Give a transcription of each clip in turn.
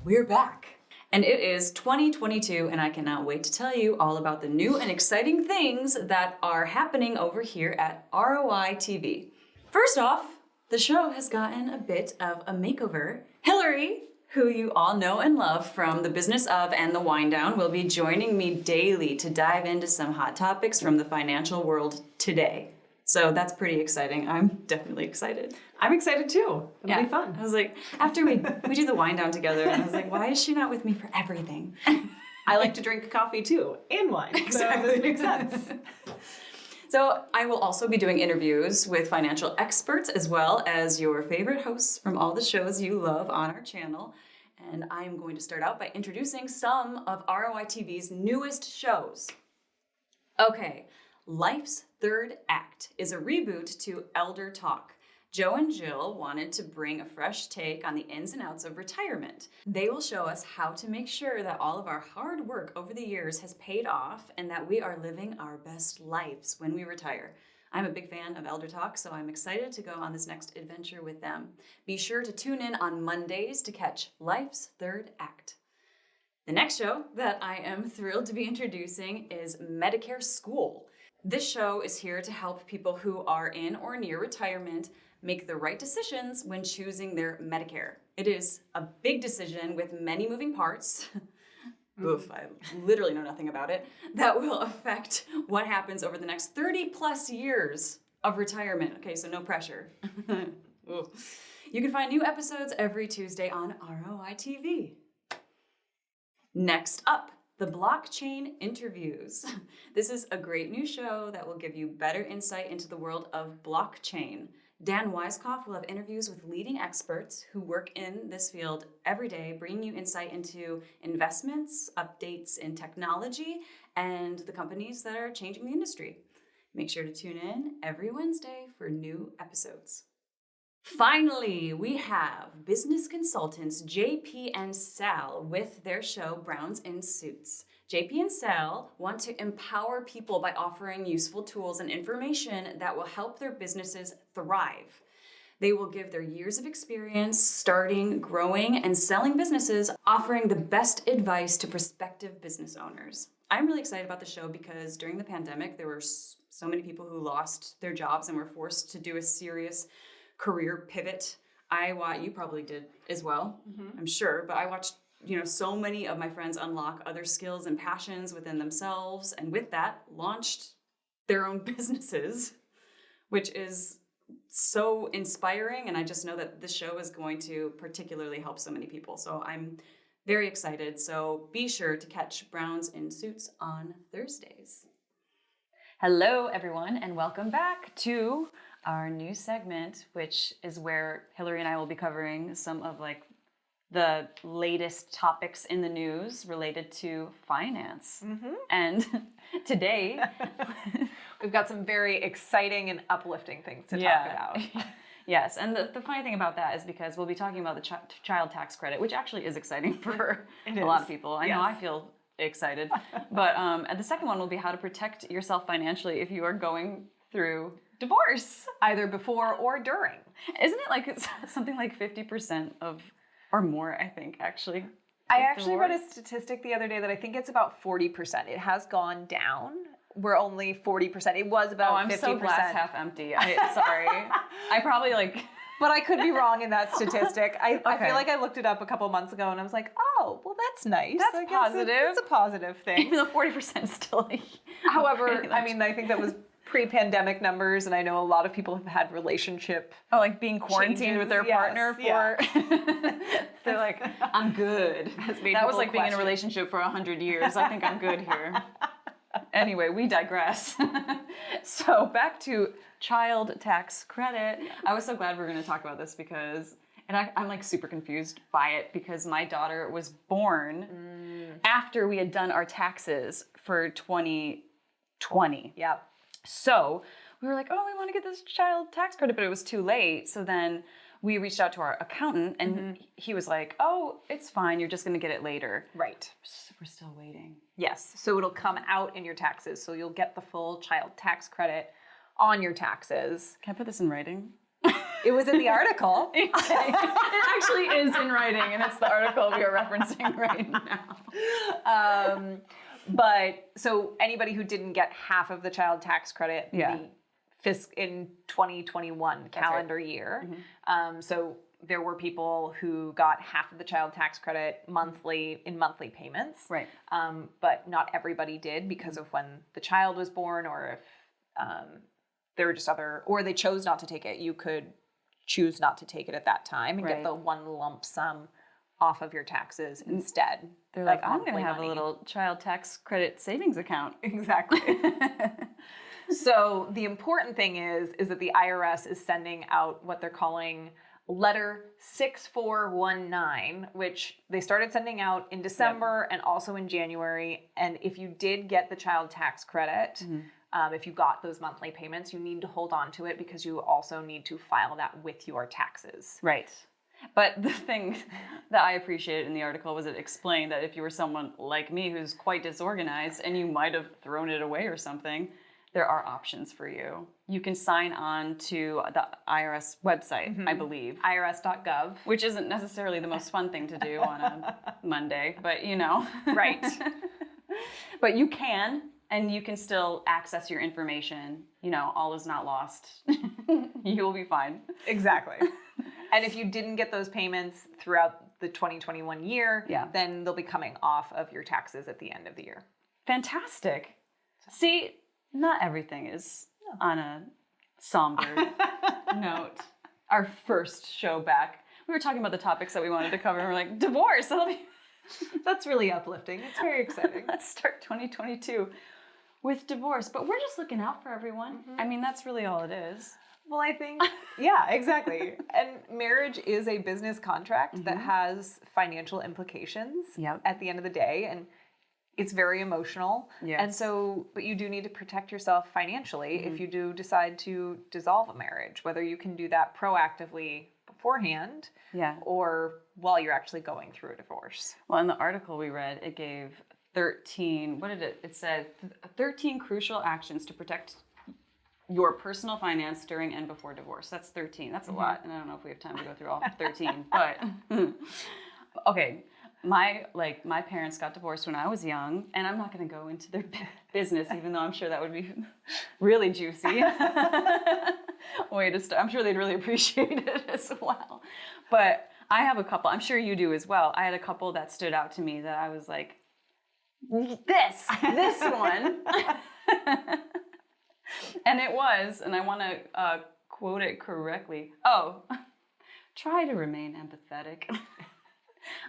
we're back. And it is 2022, and I cannot wait to tell you all about the new and exciting things that are happening over here at ROI TV. First off, the show has gotten a bit of a makeover. Hillary, who you all know and love from The Business of and The Wind Down, will be joining me daily to dive into some hot topics from the financial world today. So that's pretty exciting. I'm definitely excited. I'm excited too. It'll be fun. I was like, after we do the wind down together, and I was like, why is she not with me for everything? I like to drink coffee too, and wine. Exactly. So this makes sense. So I will also be doing interviews with financial experts as well as your favorite hosts from all the shows you love on our channel. And I'm going to start out by introducing some of ROI TV's newest shows. Okay, Life's Third Act is a reboot to Elder Talk. Joe and Jill wanted to bring a fresh take on the ins and outs of retirement. They will show us how to make sure that all of our hard work over the years has paid off and that we are living our best lives when we retire. I'm a big fan of Elder Talk, so I'm excited to go on this next adventure with them. Be sure to tune in on Mondays to catch Life's Third Act. The next show that I am thrilled to be introducing is Medicare School. This show is here to help people who are in or near retirement make the right decisions when choosing their Medicare. It is a big decision with many moving parts. Oof, I literally know nothing about it. That will affect what happens over the next 30 plus years of retirement. Okay, so no pressure. You can find new episodes every Tuesday on ROI TV. Next up, the Blockchain Interviews. This is a great new show that will give you better insight into the world of blockchain. Dan Weiskopf will have interviews with leading experts who work in this field every day, bringing you insight into investments, updates in technology, and the companies that are changing the industry. Make sure to tune in every Wednesday for new episodes. Finally, we have business consultants JP and Sal with their show Browns in Suits. JP and Sal want to empower people by offering useful tools and information that will help their businesses thrive. They will give their years of experience starting, growing, and selling businesses, offering the best advice to prospective business owners. I'm really excited about the show because during the pandemic, there were so many people who lost their jobs and were forced to do a serious career pivot. You probably did as well, I'm sure, but I watched so many of my friends unlock other skills and passions within themselves, and with that, launched their own businesses, which is so inspiring, and I just know that this show is going to particularly help so many people, so I'm very excited. So be sure to catch Browns in Suits on Thursdays. Hello, everyone, and welcome back to our new segment, which is where Hillary and I will be covering some of the latest topics in the news related to finance. And today We've got some very exciting and uplifting things to talk about. Yes, and the funny thing about that is because we'll be talking about the child tax credit, which actually is exciting for a lot of people. I know I feel excited. But and the second one will be how to protect yourself financially if you are going through divorce. Either before or during. Isn't it like something like 50% of, or more, I think, actually? I actually read a statistic the other day that I think it's about 40%. It has gone down. We're only 40%. It was about 50%. I'm so glass half empty. Sorry. I probably But I could be wrong in that statistic. I feel like I looked it up a couple months ago and I was like, oh, well, that's nice. That's positive. It's a positive thing. Even though 40% is still However, I mean, I think that was pre-pandemic numbers, and I know a lot of people have had relationship being quarantined with their partner for they're like, I'm good. That was like being in a relationship for 100 years. I think I'm good here. Anyway, we digress. So back to child tax credit. I was so glad we were going to talk about this because, and I'm super confused by it because my daughter was born after we had done our taxes for 2020. Yeah. So we were like, oh, we want to get this child tax credit, but it was too late. So then we reached out to our accountant and he was like, oh, it's fine. You're just going to get it later. Right. We're still waiting. Yes. So it'll come out in your taxes. So you'll get the full child tax credit on your taxes. Can I put this in writing? It was in the article. It actually is in writing, and it's the article we are referencing right now. But so anybody who didn't get half of the child tax credit in 2021 calendar year. So there were people who got half of the child tax credit monthly payments. Right. But not everybody did because of when the child was born, or if there were just or they chose not to take it. You could choose not to take it at that time and get the one lump sum off of your taxes instead. They're like, I'm going to have a little child tax credit savings account. Exactly. So the important thing is that the IRS is sending out what they're calling Letter 6419, which they started sending out in December and also in January. And if you did get the child tax credit, if you got those monthly payments, you need to hold on to it because you also need to file that with your taxes. Right. But the thing that I appreciated in the article was it explained that if you were someone like me who's quite disorganized and you might have thrown it away or something, there are options for you. You can sign on to the IRS website, I believe. IRS.gov. Which isn't necessarily the most fun thing to do on a Monday, but you know. Right. But you can, and you can still access your information. You know, all is not lost. You will be fine. Exactly. And if you didn't get those payments throughout the 2021 year, then they'll be coming off of your taxes at the end of the year. Fantastic. See, not everything is on a somber note. Our first show back, we were talking about the topics that we wanted to cover, and we're like, divorce, that's really uplifting. It's very exciting. Let's start 2022 with divorce. But we're just looking out for everyone. I mean, that's really all it is. Well, I think, yeah, exactly. And marriage is a business contract that has financial implications at the end of the day. And it's very emotional. Yes. And so, but you do need to protect yourself financially if you do decide to dissolve a marriage, whether you can do that proactively beforehand or while you're actually going through a divorce. Well, in the article we read, it gave 13, it said 13 crucial actions to protect your personal finance during and before divorce. That's 13. That's a lot. And I don't know if we have time to go through all 13, but okay. My parents got divorced when I was young, and I'm not going to go into their business, even though I'm sure that would be really juicy. Way to start. I'm sure they'd really appreciate it as well. But I have a couple. I'm sure you do as well. I had a couple that stood out to me that I was like, this one. And it was, and I want to quote it correctly. Try to remain empathetic.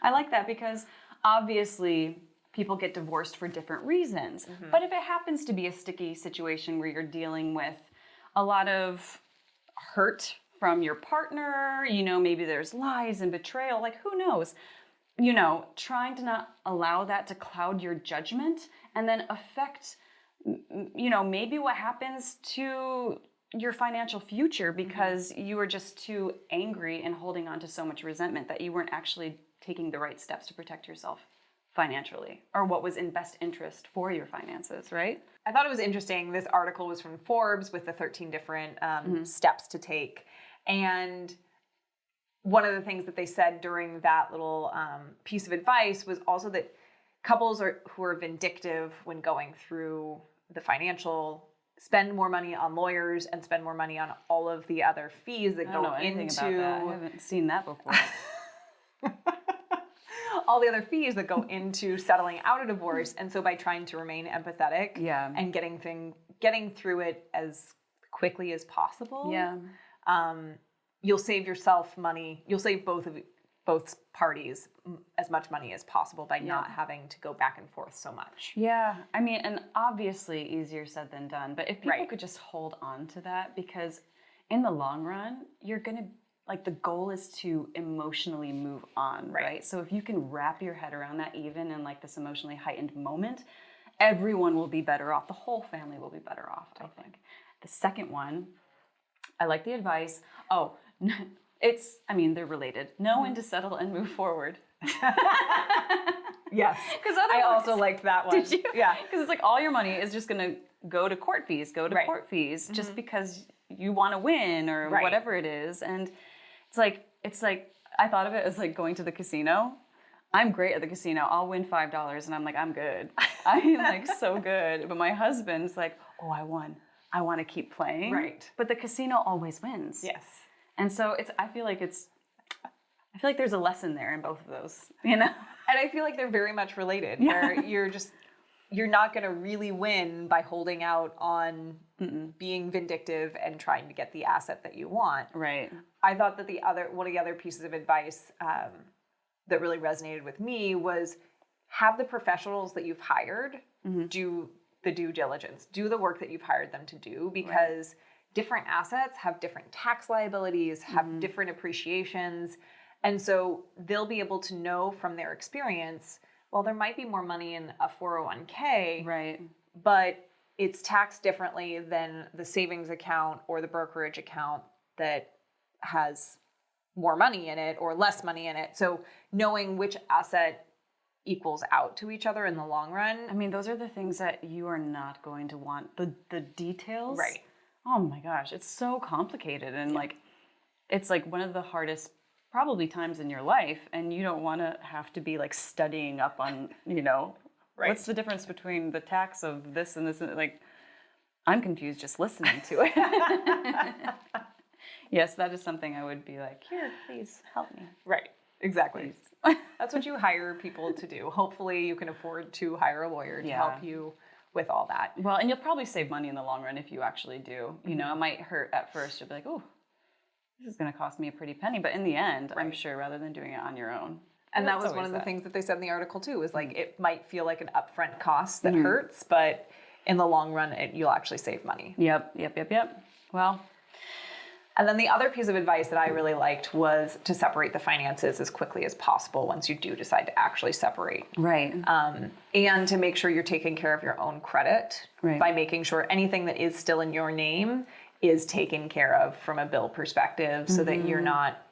I like that because obviously people get divorced for different reasons. But if it happens to be a sticky situation where you're dealing with a lot of hurt from your partner, you know, maybe there's lies and betrayal, like who knows? You know, trying to not allow that to cloud your judgment and then affect, you know, maybe what happens to your financial future because you were just too angry and holding on to so much resentment that you weren't actually taking the right steps to protect yourself financially or what was in best interest for your finances, right? I thought it was interesting. This article was from Forbes with the 13 different steps to take. And one of the things that they said during that little piece of advice was also that couples who are vindictive when going through the financial spend more money on lawyers and spend more money on all of the other fees that go into about that. I haven't seen that before. all the other fees that go into settling out a divorce. And so by trying to remain empathetic and getting through it as quickly as possible, you'll save yourself money. You'll save both parties as much money as possible by not having to go back and forth so much. Yeah. I mean, and obviously easier said than done, but if people could just hold on to that, because in the long run, you're going to, like, the goal is to emotionally move on, right? So if you can wrap your head around that even in like this emotionally heightened moment, everyone will be better off. The whole family will be better off, I think. The second one, I like the advice. They're related. Know when to settle and move forward. Yes. Because I also liked that one. Did you? Yeah. Because it's like all your money is just going to go to court fees, court fees, just because you want to win or Right. whatever it is. And it's like I thought of it as like going to the casino. I'm great at the casino. I'll win $5 and I'm like, I'm good. I'm like so good. But my husband's like, oh, I won. I want to keep playing. Right. But the casino always wins. Yes. And so I feel like there's a lesson there in both of those, you know? And I feel like they're very much related, where you're not going to really win by holding out on being vindictive and trying to get the asset that you want. Right. I thought that one of the other pieces of advice that really resonated with me was have the professionals that you've hired do the due diligence, do the work that you've hired them to do, because different assets have different tax liabilities, have different appreciations. And so they'll be able to know from their experience, well, there might be more money in a 401k, Right. but it's taxed differently than the savings account or the brokerage account that has more money in it or less money in it. So knowing which asset equals out to each other in the long run. I mean, those are the things that you are not going to want. The details. Right. Oh my gosh, it's so complicated. And like, it's like one of the hardest probably times in your life. And you don't want to have to be like studying up on, what's the difference between the tax of this and this? And like, I'm confused just listening to it. Yes, that is something I would be like, here, please help me. Right. Exactly. That's what you hire people to do. Hopefully you can afford to hire a lawyer to help you with all that. Well, and you'll probably save money in the long run if you actually do. You know, it might hurt at first. You'll be like, oh, this is going to cost me a pretty penny. But in the end, I'm sure, rather than doing it on your own. And that was one of the things that they said in the article too, is like, it might feel like an upfront cost that hurts, but in the long run, you'll actually save money. Yep. Well, and then the other piece of advice that I really liked was to separate the finances as quickly as possible once you do decide to actually separate. Right. And to make sure you're taking care of your own credit by making sure anything that is still in your name is taken care of from a bill perspective so that you're not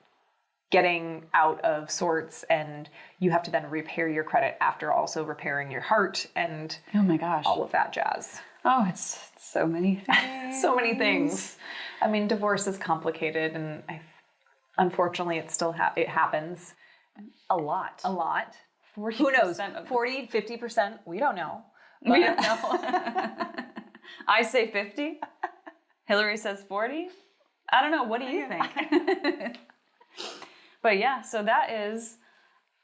getting out of sorts and you have to then repair your credit after also repairing your heart and oh my gosh, all of that jazz. Oh, it's so many things. So many things. I mean, divorce is complicated, and unfortunately, it still it happens. A lot. 40%. Who knows? 40, 50%? We don't know. We don't know. I say 50. Hillary says 40. I don't know. What do you think? But yeah, so that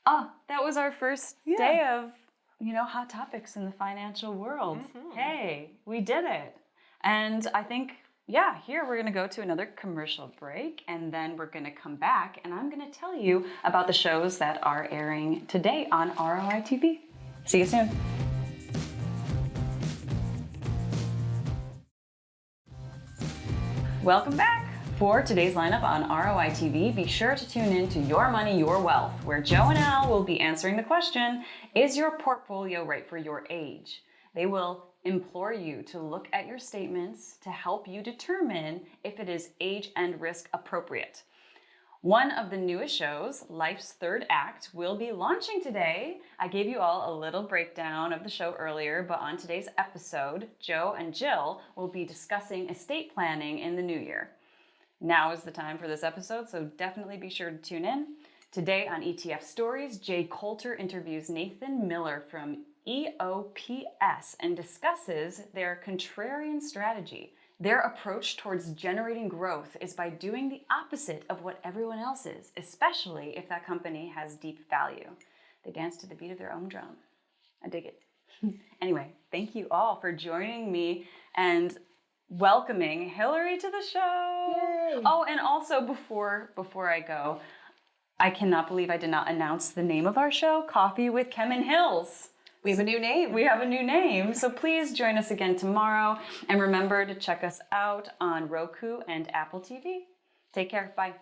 was our first day of, hot topics in the financial world. Hey, we did it. And I think, here we're going to go to another commercial break, and then we're going to come back, and I'm going to tell you about the shows that are airing today on ROI TV. See you soon. Welcome back. For today's lineup on ROI TV, be sure to tune in to Your Money, Your Wealth, where Joe and Al will be answering the question, is your portfolio right for your age? They will implore you to look at your statements to help you determine if it is age and risk appropriate. One of the newest shows, Life's Third Act, will be launching today. I gave you all a little breakdown of the show earlier, but on today's episode, Joe and Jill will be discussing estate planning in the new year. Now is the time for this episode, so definitely be sure to tune in. Today on ETF Stories, Jay Coulter interviews Nathan Miller from EOPS and discusses their contrarian strategy. Their approach towards generating growth is by doing the opposite of what everyone else is, especially if that company has deep value. They dance to the beat of their own drum. I dig it. Anyway, thank you all for joining me and welcoming Hillary to the show. Yay. Oh, and also before I go, I cannot believe I did not announce the name of our show, Coffee with Kem and Hills. We have a new name. We have a new name. So please join us again tomorrow. And remember to check us out on Roku and Apple TV. Take care. Bye.